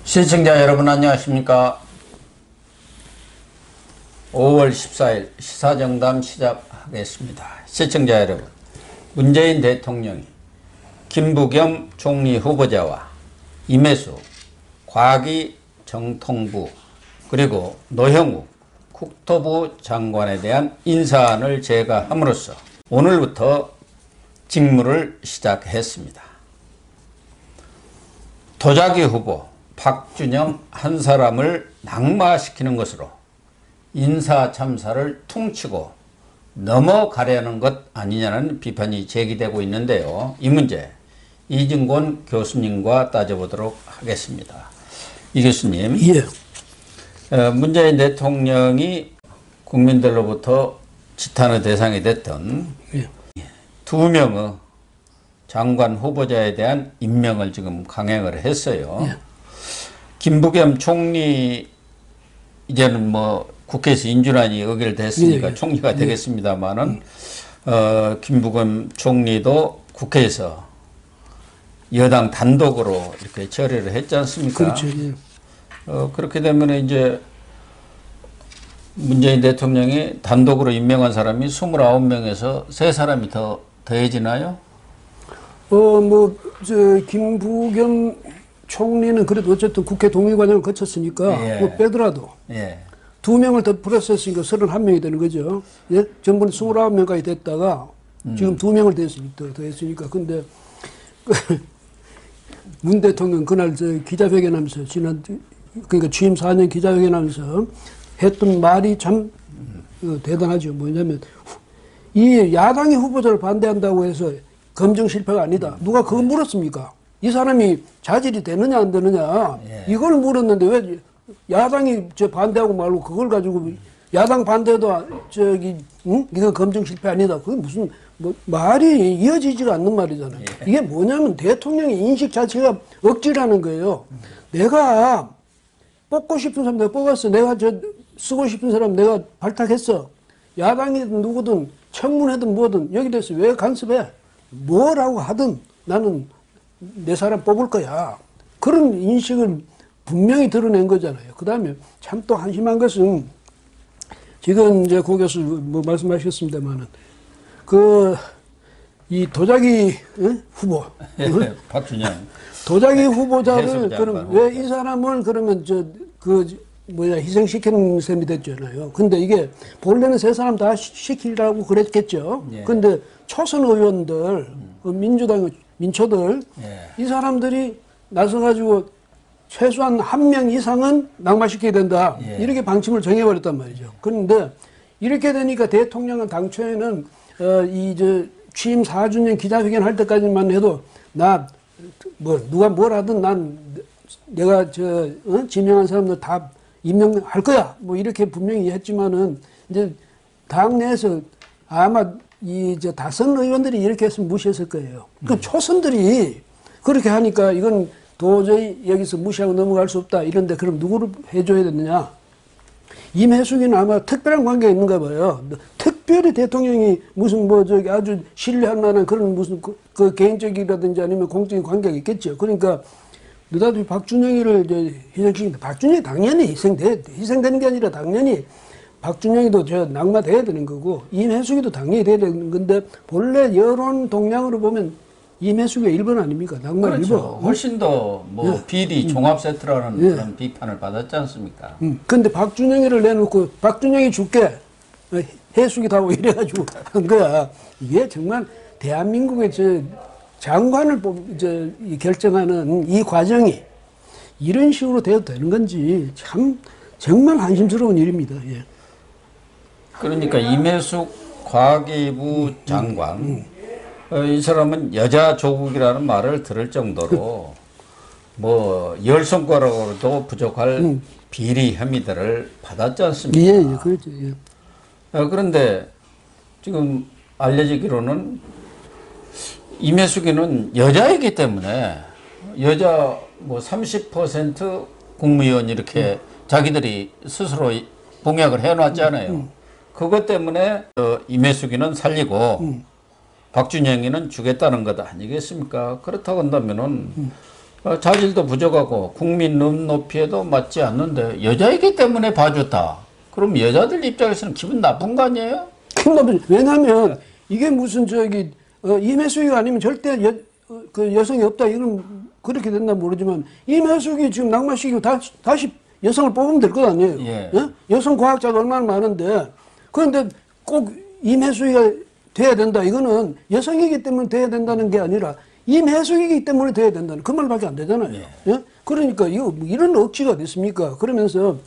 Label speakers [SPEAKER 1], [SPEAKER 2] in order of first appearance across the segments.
[SPEAKER 1] 시청자 여러분 안녕하십니까. 5월 14일 시사정담 시작하겠습니다. 시청자 여러분, 문재인 대통령이 김부겸 총리 후보자와 임혜수 과기정통부 그리고 노형욱 국토부 장관에 대한 인사안을 제거함으로써 오늘부터 직무를 시작했습니다. 도자기 후보 박준영 한 사람을 낙마시키는 것으로 인사 참사를 퉁치고 넘어가려는 것 아니냐는 비판이 제기되고 있는데요. 이 문제 이진권 교수님과 따져보도록 하겠습니다. 이 교수님, 문재인 대통령이 국민들로부터 지탄의 대상이 됐던 두 명의 장관 후보자에 대한 임명을 지금 강행을 했어요. 김부겸 총리 이제는 뭐 국회에서 인준안이 의결됐으니까 총리가 되겠습니다만은 김부겸 총리도 국회에서 여당 단독으로 이렇게 처리를 했지 않습니까?
[SPEAKER 2] 그렇죠.
[SPEAKER 1] 그렇게 되면 이제 문재인 대통령이 단독으로 임명한 사람이 29명에서 3사람이 더 더해지나요?
[SPEAKER 2] 김부겸 총리는 그래도 어쨌든 국회 동의 과정을 거쳤으니까 뭐 빼더라도 2명을 더 플러스했으니까 31명이 되는 거죠. 예? 전부는 29명까지 됐다가 지금 2명을 더 했으니까. 근데 문 대통령 그날 기자회견하면서 그러니까 취임 4년 기자회견하면서 했던 말이 참 대단하죠. 뭐냐면 이 야당이 후보자를 반대한다고 해서 검증 실패가 아니다. 누가 그걸 물었습니까? 이 사람이 자질이 되느냐 안 되느냐 이걸 물었는데 왜 야당이 반대하고 말고 그걸 가지고 야당 반대도 이거 검증 실패 아니다. 그게 무슨 말이 이어지지가 않는 말이잖아요. 이게 뭐냐면 대통령의 인식 자체가 억지라는 거예요. 내가 뽑고 싶은 사람 내가 뽑았어. 내가 쓰고 싶은 사람 내가 발탁했어. 야당이든 누구든 청문회든 뭐든 여기 대해서 왜 간섭해? 뭐라고 하든 나는 내 사람 뽑을 거야. 그런 인식을 분명히 드러낸 거잖아요. 그 다음에 참 또 한심한 것은 지금 이제 고 교수 뭐 말씀하셨습니다만은 이 도자기 후보
[SPEAKER 1] 박준영
[SPEAKER 2] 도자기 후보자를 그럼 왜 이 사람을 그러면 희생시키는 셈이 됐잖아요. 근데 이게 본래는 3사람 다 시키라고 그랬겠죠. 근데 초선 의원들 민주당 민초들 이 사람들이 나서가지고 최소한 1명 이상은 낙마시켜야 된다. 이렇게 방침을 정해버렸단 말이죠. 그런데 이렇게 되니까 대통령은 당초에는 취임 4주년 기자회견 할 때까지만 해도 누가 뭘 하든 내가 지명한 사람들 다 임명할 거야. 뭐 이렇게 분명히 했지만은 이제 당내에서 아마 다선 의원들이 이렇게 했으면 무시했을 거예요. 그 초선들이 그렇게 하니까 이건 도저히 여기서 무시하고 넘어갈 수 없다. 이런데 그럼 누구를 해줘야 되느냐? 임혜숙이는 아마 특별한 관계가 있는가 봐요. 특별히 대통령이 무슨 아주 신뢰할 만한 그런 무슨 그 개인적이라든지 아니면 공적인 관계가 있겠죠. 그러니까 느닷없이 박준영이를 희생시킨다. 박준영이 당연히 희생되는 게 아니라 당연히 박준영이도 낙마돼야 되는 거고 임혜숙이도 당연히 돼야 되는 건데 본래 여론 동향으로 보면 임혜숙이 1번 아닙니까? 낙마
[SPEAKER 1] 그렇죠. 1번. 훨씬 더 비리 종합 세트라는 그런 비판을 받았지 않습니까?
[SPEAKER 2] 근데 박준영이를 내놓고 박준영이 줄게 해숙이 다고 이래가지고 한 거야. 이게 정말 대한민국의 장관을 결정하는 이 과정이 이런 식으로 되어도 되는 건지 참 정말 한심스러운 일입니다.
[SPEAKER 1] 그러니까 임혜숙 과기부 장관 이 사람은 여자 조국이라는 말을 들을 정도로 뭐 10손가락으로도 부족할 비리 혐의들을 받았지 않습니까?
[SPEAKER 2] 그렇죠.
[SPEAKER 1] 그런데 지금 알려지기로는 임혜숙이는 여자이기 때문에 여자 30% 국무위원 이렇게 자기들이 스스로 공약을 해놨잖아요. 그것 때문에 임혜숙이는 살리고 박준영이는 주겠다는 것 아니겠습니까? 그렇다고 한다면은 자질도 부족하고 국민 눈높이에도 맞지 않는데 여자이기 때문에 봐줬다. 그럼 여자들 입장에서는 기분 나쁜 거 아니에요?
[SPEAKER 2] 왜냐하면 이게 무슨 임혜숙이가 아니면 절대 그 여성이 없다 이런 그렇게 된다 모르지만 임혜숙이 지금 낙마시키고 다시 여성을 뽑으면 될 것 아니에요.
[SPEAKER 1] 예.
[SPEAKER 2] 예? 여성 과학자가 얼마나 많은데 그런데 꼭 임혜숙이가 돼야 된다. 이거는 여성이기 때문에 돼야 된다는 게 아니라 임혜숙이기 때문에 돼야 된다는 그 말밖에 안 되잖아요.
[SPEAKER 1] 예.
[SPEAKER 2] 예? 그러니까 이런 억지가 어디 있습니까? 그러면서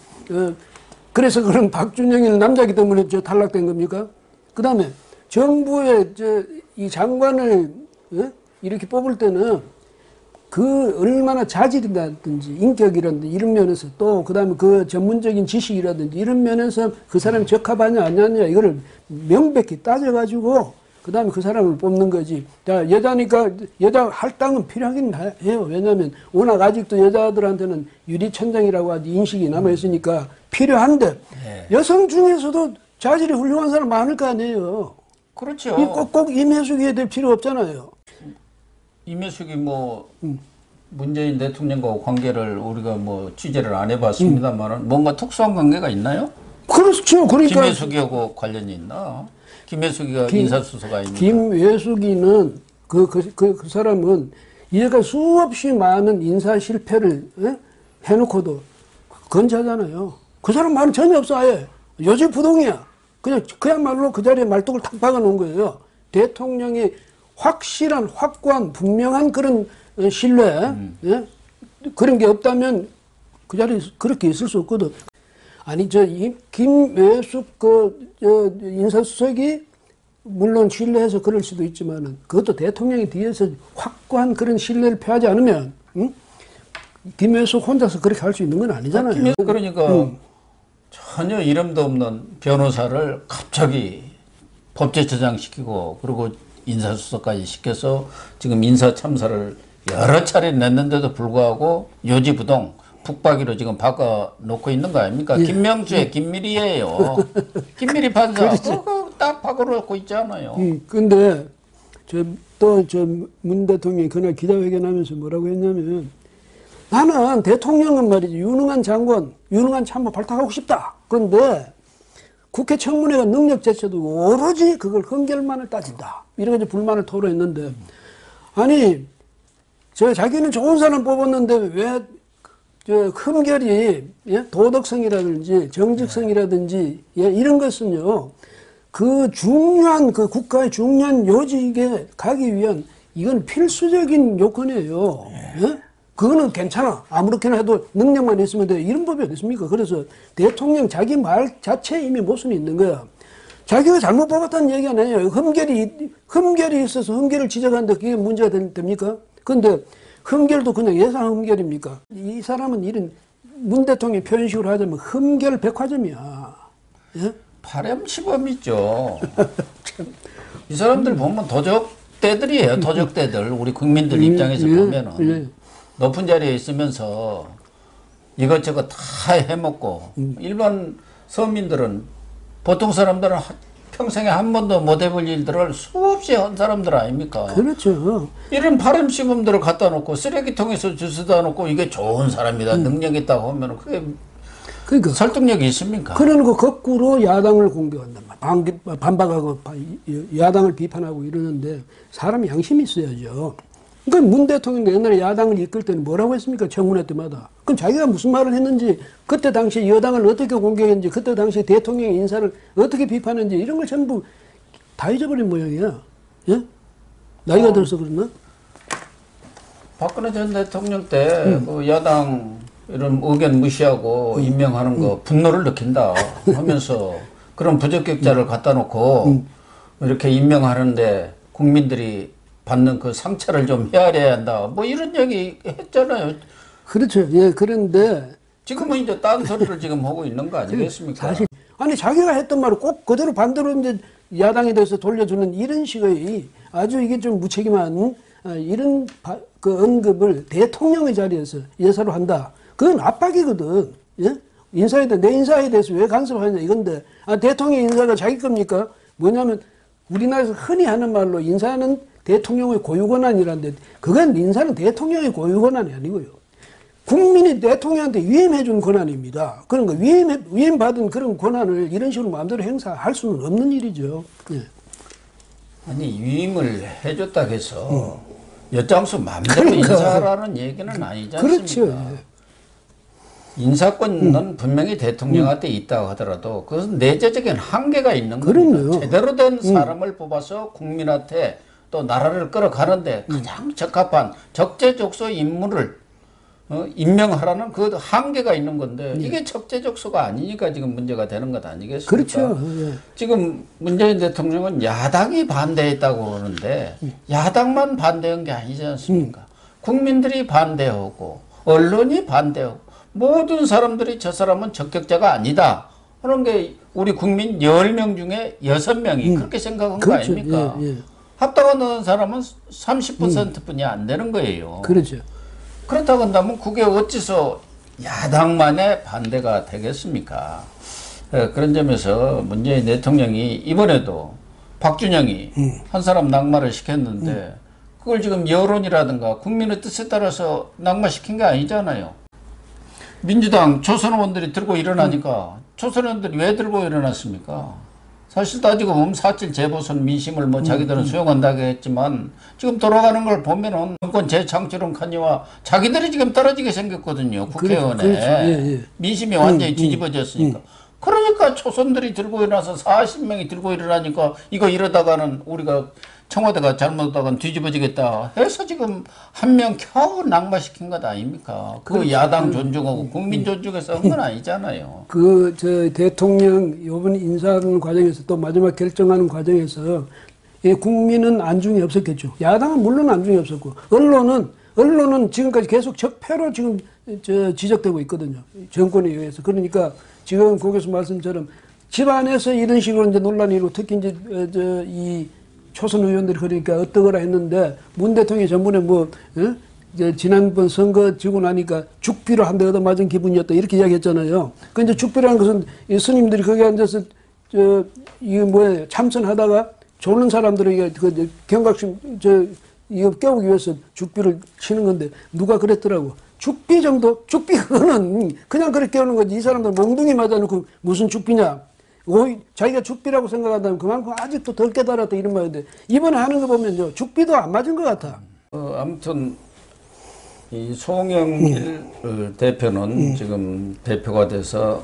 [SPEAKER 2] 그래서 그런 박준영이는 남자이기 때문에 탈락된 겁니까? 그 다음에 정부의 이 장관을 이렇게 뽑을 때는 그 얼마나 자질이라든지 인격이라든지 이런 면에서 또 그 다음에 그 전문적인 지식이라든지 이런 면에서 그 사람이 적합하냐 아니냐 이거를 명백히 따져가지고 그 다음에 그 사람을 뽑는 거지. 자, 여자니까 여자 할당은 필요하긴 해요. 왜냐하면 워낙 아직도 여자들한테는 유리천장이라고 하지 인식이 남아있으니까 필요한데
[SPEAKER 1] 네.
[SPEAKER 2] 여성 중에서도 자질이 훌륭한 사람 많을 거 아니에요.
[SPEAKER 1] 그렇죠.
[SPEAKER 2] 꼭 임혜숙이 될 필요 없잖아요.
[SPEAKER 1] 임혜숙이 문재인 대통령과 관계를 우리가 취재를 안 해봤습니다만은 뭔가 특수한 관계가 있나요?
[SPEAKER 2] 그렇죠. 그러니까
[SPEAKER 1] 김혜숙이하고 관련이 있나? 김혜숙이가 인사수석 아닙니까?
[SPEAKER 2] 김혜숙이는 그 사람은 얘가 수없이 많은 인사 실패를 해놓고도 건재하잖아요. 그 사람 말은 전혀 없어 아예. 여지부동이야. 그야말로 그 자리에 말뚝을 탁 박아놓은 거예요. 대통령이 확실한 확고한 분명한 그런 신뢰 그런 게 없다면 그 자리에 그렇게 있을 수 없거든. 아니 김혜숙 인사수석이 물론 신뢰해서 그럴 수도 있지만은 그것도 대통령이 뒤에서 확고한 그런 신뢰를 표하지 않으면 김혜숙 혼자서 그렇게 할 수 있는 건 아니잖아요.
[SPEAKER 1] 그러니까 전혀 이름도 없는 변호사를 갑자기 법제처장 시키고 그리고 인사수석까지 시켜서 지금 인사 참사를 여러 차례 냈는데도 불구하고 요지부동 북박이로 지금 바꿔놓고 있는 거 아닙니까?
[SPEAKER 2] 예.
[SPEAKER 1] 김명수의 김미리예요. 김미리 판사 딱 바꿔놓고 있잖아요.
[SPEAKER 2] 근데 문 대통령이 그날 기자회견하면서 뭐라고 했냐면 나는 대통령은 말이지 유능한 장관, 유능한 참모 발탁하고 싶다. 그런데 국회 청문회가 능력 제쳐도 오로지 그걸 흠결만을 따진다. 이렇게 불만을 토로했는데 아니 자기는 좋은 사람 뽑았는데 왜 흠결이 도덕성이라든지 정직성이라든지 이런 것은요 그 중요한 그 국가의 중요한 요직에 가기 위한 이건 필수적인 요건이에요. 예? 그거는 괜찮아. 아무렇게나 해도 능력만 있으면 돼. 이런 법이 어디 있습니까? 그래서 대통령 자기 말 자체에 이미 모순이 있는 거야. 자기가 잘못 뽑았다는 얘기가 아니에요. 흠결이 있어서 흠결을 지적하는데 그게 문제가 됩니까? 근데 흠결도 그냥 예상 흠결입니까? 이 사람은 이런 문 대통령 표현식으로 하자면 흠결 백화점이야. 예?
[SPEAKER 1] 파렴시범이죠. 이 사람들 보면 도적대들이에요. 도적대들. 우리 국민들 입장에서 보면은 높은 자리에 있으면서 이것저것 다 해먹고 일반 서민들은 보통 사람들은 평생에 한 번도 못 해볼 일들을 수없이 한 사람들 아닙니까?
[SPEAKER 2] 그렇죠.
[SPEAKER 1] 이런 파렴시범들을 갖다 놓고 쓰레기통에서 주스다 놓고 이게 좋은 사람이다 능력 있다고 하면 그게
[SPEAKER 2] 그러니까
[SPEAKER 1] 설득력이 있습니까?
[SPEAKER 2] 그러고 거꾸로 야당을 공격한단 말이야. 반박하고 야당을 비판하고 이러는데 사람이 양심이 있어야죠. 그러니까 문 대통령도 옛날에 야당을 이끌 때는 뭐라고 했습니까? 청문회 때마다. 그럼 자기가 무슨 말을 했는지, 그때 당시에 여당을 어떻게 공격했는지, 그때 당시에 대통령의 인사를 어떻게 비판했는지 이런 걸 전부 다 잊어버린 모양이야. 예? 나이가 들어서 그러나?
[SPEAKER 1] 박근혜 전 대통령 때 그 야당 이런 의견 무시하고 임명하는 거 분노를 느낀다 하면서 그런 부적격자를 갖다 놓고 이렇게 임명하는데 국민들이 받는 그 상처를 좀 헤아려야 한다. 뭐 이런 얘기 했잖아요.
[SPEAKER 2] 그렇죠. 예, 그런데.
[SPEAKER 1] 지금은 이제 딴 소리를 지금 하고 있는 거 아니겠습니까?
[SPEAKER 2] 사실, 아니, 자기가 했던 말을 꼭 그대로 반대로 이제 야당에 대해서 돌려주는 이런 식의 아주 이게 좀 무책임한 이런 그 언급을 대통령의 자리에서 예사로 한다. 그건 압박이거든. 예? 내 인사에 대해서 왜 간섭하냐 이건데. 대통령 인사가 자기 겁니까? 뭐냐면 우리나라에서 흔히 하는 말로 인사는 대통령의 고유 권한이란데 그건 인사는 대통령의 고유 권한이 아니고요. 국민이 대통령한테 위임해준 권한입니다. 그런 거 위임받은 그런 권한을 이런 식으로 마음대로 행사할 수는 없는 일이죠. 예.
[SPEAKER 1] 아니 위임을 해줬다 해서 엿장수 마음대로
[SPEAKER 2] 그러니까.
[SPEAKER 1] 인사하라는 얘기는 아니지 않습니까?
[SPEAKER 2] 그렇죠.
[SPEAKER 1] 인사권은 분명히 대통령한테 있다고 하더라도 그것은 내재적인 한계가 있는 겁니다.
[SPEAKER 2] 그럼요.
[SPEAKER 1] 제대로 된 사람을 뽑아서 국민한테 또 나라를 끌어가는데 가장 적합한 적재적소 인물을 임명하라는 그 한계가 있는 건데 이게 적재적소가 아니니까 지금 문제가 되는 것 아니겠습니까?
[SPEAKER 2] 그렇죠. 예.
[SPEAKER 1] 지금 문재인 대통령은 야당이 반대했다고 그러는데 야당만 반대한 게 아니지 않습니까? 국민들이 반대하고 언론이 반대하고 모든 사람들이 저 사람은 적격자가 아니다 하는 게 우리 국민 10명 중에 6명이 그렇게 생각한 거
[SPEAKER 2] 그렇죠.
[SPEAKER 1] 아닙니까?
[SPEAKER 2] 예, 예.
[SPEAKER 1] 합당한 사람은 30%뿐이 안 되는 거예요.
[SPEAKER 2] 그렇죠.
[SPEAKER 1] 그렇다고 한다면 그게 어찌서 야당만의 반대가 되겠습니까? 그런 점에서 문재인 대통령이 이번에도 박준영이 한 사람 낙마를 시켰는데 그걸 지금 여론이라든가 국민의 뜻에 따라서 낙마시킨 게 아니잖아요. 민주당 초선 의원들이 들고 일어나니까 초선 의원들이 왜 들고 일어났습니까? 사실 따지고 보면 4.7 재보선 민심을 뭐 자기들은 수용한다고 했지만 지금 돌아가는 걸 보면은 정권 재창출은커니와 자기들이 지금 떨어지게 생겼거든요. 국회의원에.
[SPEAKER 2] 그렇죠. 예, 예.
[SPEAKER 1] 민심이 완전히 뒤집어졌으니까. 그러니까 초선들이 들고 일어나서 40명이 들고 일어나니까 이거 이러다가는 우리가 청와대가 잘못하다가 뒤집어지겠다 해서 지금 한 명 겨우 낙마시킨 것 아닙니까? 그 야당 존중하고 국민 존중해서 한 건 아니잖아요.
[SPEAKER 2] 저 대통령 요번 인사하는 과정에서 또 마지막 결정하는 과정에서 국민은 안중이 없었겠죠. 야당은 물론 안중이 없었고 언론은 지금까지 계속 적폐로 지금 지적되고 있거든요. 정권에 의해서. 그러니까 지금 거기서 말씀처럼 집안에서 이런 식으로 이제 논란이 일고 특히 이제 이 초선 의원들이 그러니까 어떠거라 했는데 문 대통령이 전번에 이제 지난번 선거 지고 나니까 죽비로 한 대 얻어맞은 기분이었다 이렇게 이야기했잖아요. 그 이제 죽비라는 것은 이 스님들이 거기 앉아서 이게 뭐예요 참선하다가 조는 사람들에게 그 경각심 이거 깨우기 위해서 죽비를 치는 건데 누가 그랬더라고. 죽비 정도? 죽비 그거는 그냥 그렇게 깨우는 거지. 이 사람들 몽둥이 맞아놓고 무슨 죽비냐. 자기가 죽비라고 생각한다면 그만큼 아직도 덜 깨달았다 이런 말인데 이번에 하는 거 보면요 죽비도 안 맞은 것 같아.
[SPEAKER 1] 아무튼 이 송영길 대표는 지금 대표가 돼서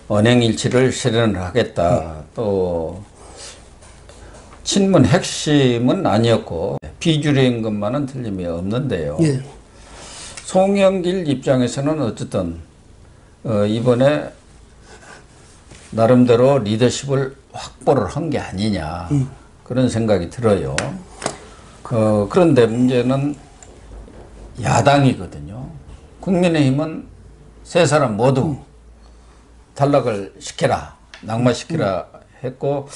[SPEAKER 1] 언행일치를 실현을 하겠다. 또 친문 핵심은 아니었고 비주류인 것만은 틀림이 없는데요.
[SPEAKER 2] 예.
[SPEAKER 1] 송영길 입장에서는 어쨌든 이번에 나름대로 리더십을 확보를 한 게 아니냐 그런 생각이 들어요. 그런데 문제는 야당이거든요. 국민의힘은 세 사람 모두 탈락을 시켜라, 낙마시키라 했고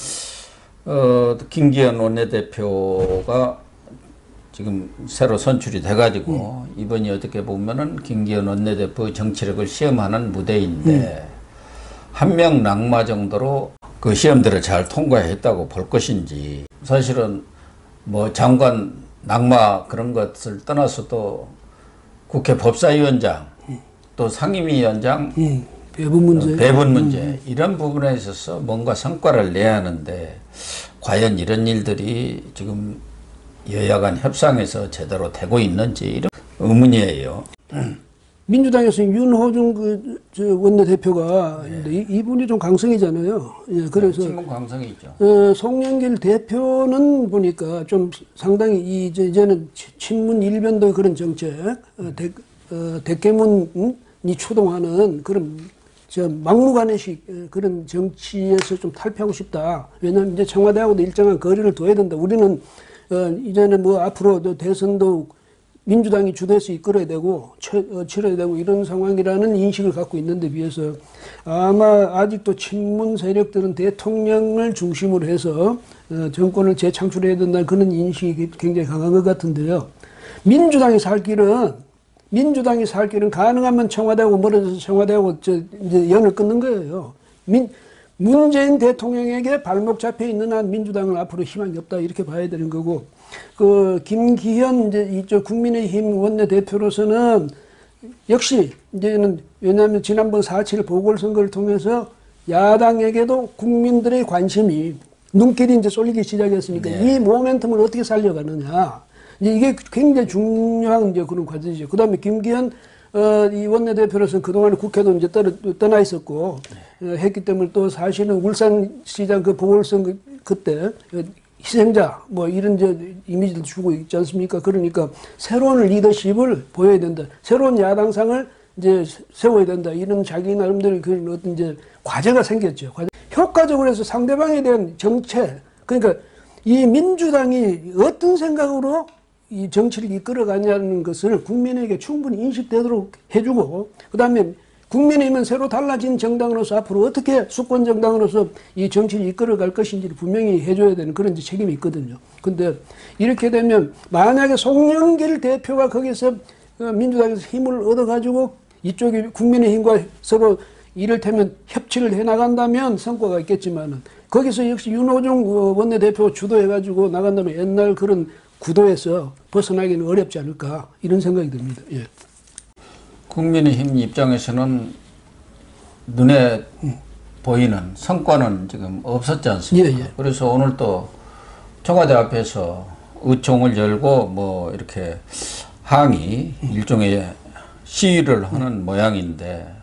[SPEAKER 1] 김기현 원내대표가 지금 새로 선출이 돼가지고 이번이 어떻게 보면은 김기현 원내대표 정치력을 시험하는 무대인데 한 명 낙마 정도로 그 시험들을 잘 통과했다고 볼 것인지 사실은 뭐 장관 낙마 그런 것을 떠나서도 국회 법사위원장 또 상임위원장 배분 문제 이런 부분에 있어서 뭔가 성과를 내야 하는데 과연 이런 일들이 지금 여야 간 협상에서 제대로 되고 있는지 이런 의문이에요.
[SPEAKER 2] 민주당에서 윤호중 원내대표가 있는데 이분이 좀 강성이잖아요. 예, 그래서
[SPEAKER 1] 친문 강성이 있죠.
[SPEAKER 2] 송영길 대표는 보니까 좀 상당히 이제는 친문 일변도의 그런 정책, 대개문이 추동하는 그런 막무가내식 그런 정치에서 좀 탈피하고 싶다. 왜냐하면 이제 청와대하고도 일정한 거리를 둬야 된다. 우리는 이제는 뭐 앞으로 대선도 민주당이 주도해서 이끌어야 되고 치러야 되고 이런 상황이라는 인식을 갖고 있는데 비해서 아마 아직도 친문 세력들은 대통령을 중심으로 해서 정권을 재창출해야 된다는 그런 인식이 굉장히 강한 것 같은데요. 민주당이 살 길은 가능하면 청와대하고 멀어져서 청와대하고 이제 연을 끊는 거예요. 문재인 대통령에게 발목 잡혀 있는 한 민주당은 앞으로 희망이 없다 이렇게 봐야 되는 거고, 그 김기현 이제 이쪽 국민의힘 원내대표로서는 역시 이제는, 왜냐하면 지난번 4.7 보궐선거를 통해서 야당에게도 국민들의 관심이 눈길이 이제 쏠리기 시작했으니까 이 모멘텀을 어떻게 살려가느냐, 이게 굉장히 중요한 이제 그런 과제죠. 그다음에 김기현 이 원내대표로서는 그동안 국회도 이제 떠나 있었고 했기 때문에, 또 사실은 울산시장 그 보궐선거 그때 희생자 뭐 이런 이제 이미지를 주고 있지 않습니까? 그러니까 새로운 리더십을 보여야 된다. 새로운 야당상을 이제 세워야 된다. 이런 자기 나름대로 그런 어떤 이제 과제가 생겼죠. 효과적으로 해서 상대방에 대한 정책, 그러니까 이 민주당이 어떤 생각으로 이 정치를 이끌어가냐는 것을 국민에게 충분히 인식되도록 해주고, 그 다음에 국민의힘은 새로 달라진 정당으로서 앞으로 어떻게 수권 정당으로서 이 정치를 이끌어갈 것인지를 분명히 해줘야 되는 그런 책임이 있거든요. 근데 이렇게 되면 만약에 송영길 대표가 거기서 민주당에서 힘을 얻어가지고 이쪽이 국민의힘과 서로 이를테면 협치를 해나간다면 성과가 있겠지만은, 거기서 역시 윤호중 원내대표 주도해가지고 나간다면 옛날 그런 구도에서 벗어나기는 어렵지 않을까, 이런 생각이 듭니다. 예.
[SPEAKER 1] 국민의힘 입장에서는 눈에 보이는 성과는 지금 없었지 않습니까?
[SPEAKER 2] 예, 예.
[SPEAKER 1] 그래서 오늘 또 청와대 앞에서 의총을 열고 뭐 이렇게 항의, 일종의 시위를 하는 모양인데,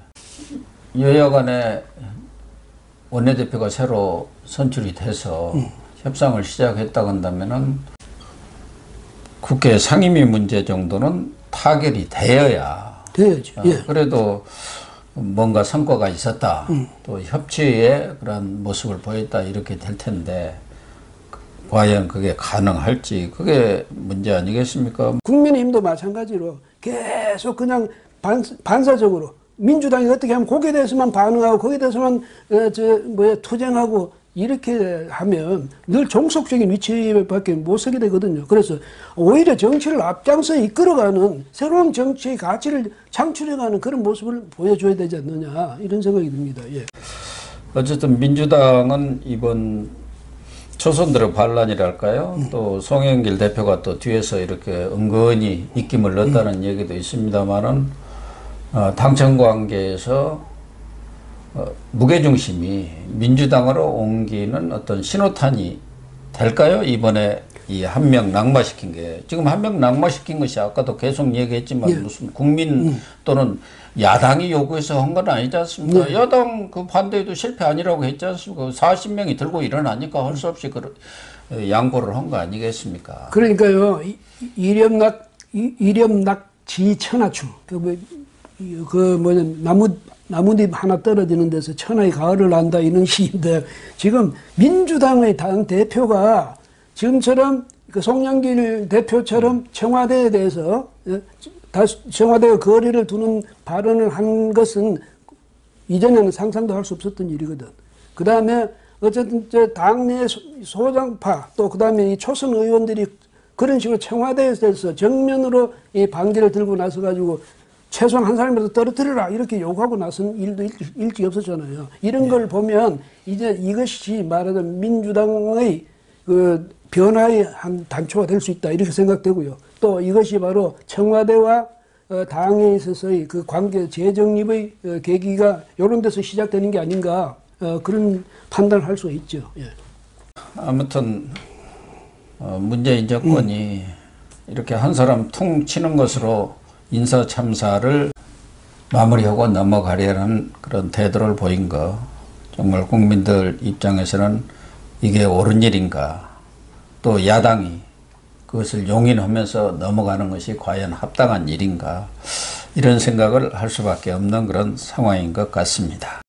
[SPEAKER 1] 여야 간에 원내대표가 새로 선출이 돼서 협상을 시작했다고 한다면은 국회 상임위 문제 정도는 타결이 되어야
[SPEAKER 2] 돼야죠. 예.
[SPEAKER 1] 그래도 뭔가 성과가 있었다, 또 협치의 그런 모습을 보였다, 이렇게 될 텐데 과연 그게 가능할지, 그게 문제 아니겠습니까?
[SPEAKER 2] 국민의힘도 마찬가지로 계속 그냥 반사적으로 민주당이 어떻게 하면 거기에 대해서만 반응하고 거기에 대해서만 투쟁하고 이렇게 하면 늘 종속적인 위치밖에 못 서게 되거든요. 그래서 오히려 정치를 앞장서 이끌어가는 새로운 정치의 가치를 창출해가는 그런 모습을 보여줘야 되지 않느냐, 이런 생각이 듭니다. 예.
[SPEAKER 1] 어쨌든 민주당은 이번 초선들의 반란이랄까요? 또 송영길 대표가 또 뒤에서 이렇게 은근히 입김을 넣었다는 얘기도 있습니다만은 당청 관계에서 무게중심이 민주당으로 옮기는 어떤 신호탄이 될까요? 이번에 이 한 명 낙마시킨 게, 지금 한 명 낙마시킨 것이 아까도 계속 얘기했지만
[SPEAKER 2] 예.
[SPEAKER 1] 무슨 국민 또는 야당이 요구해서 한 건 아니지 않습니까?
[SPEAKER 2] 네.
[SPEAKER 1] 여당 그 반대도 실패 아니라고 했지 않습니까? 40명이 들고 일어나니까 할 수 없이 양보를 한 거 아니겠습니까?
[SPEAKER 2] 그러니까요, 이렴낙지천하추, 나뭇잎 하나 떨어지는 데서 천하의 가을을 안다, 이런 시인데, 지금 민주당의 당 대표가 지금처럼 그 송영길 대표처럼 청와대에 대해서 청와대와 거리를 두는 발언을 한 것은 이전에는 상상도 할 수 없었던 일이거든. 그 다음에 어쨌든 당내 소장파, 또 그 다음에 이 초선 의원들이 그런 식으로 청와대에 대해서 정면으로 이 반기를 들고 나서 가지고 최소한 한 사람이라도 떨어뜨려라, 이렇게 요구하고 나선 일도 일찍 없었잖아요. 이런 걸 보면 이제 이것이 말하자면 민주당의 그 변화의 한 단초가 될 수 있다, 이렇게 생각되고요. 또 이것이 바로 청와대와 당에 있어서의 그 관계 재정립의 계기가 이런 데서 시작되는 게 아닌가, 그런 판단을 할 수가 있죠. 예.
[SPEAKER 1] 아무튼 문재인 정권이 이렇게 한 사람 퉁 치는 것으로 인사 참사를 마무리하고 넘어가려는 그런 태도를 보인 거, 정말 국민들 입장에서는 이게 옳은 일인가, 또 야당이 그것을 용인하면서 넘어가는 것이 과연 합당한 일인가, 이런 생각을 할 수밖에 없는 그런 상황인 것 같습니다.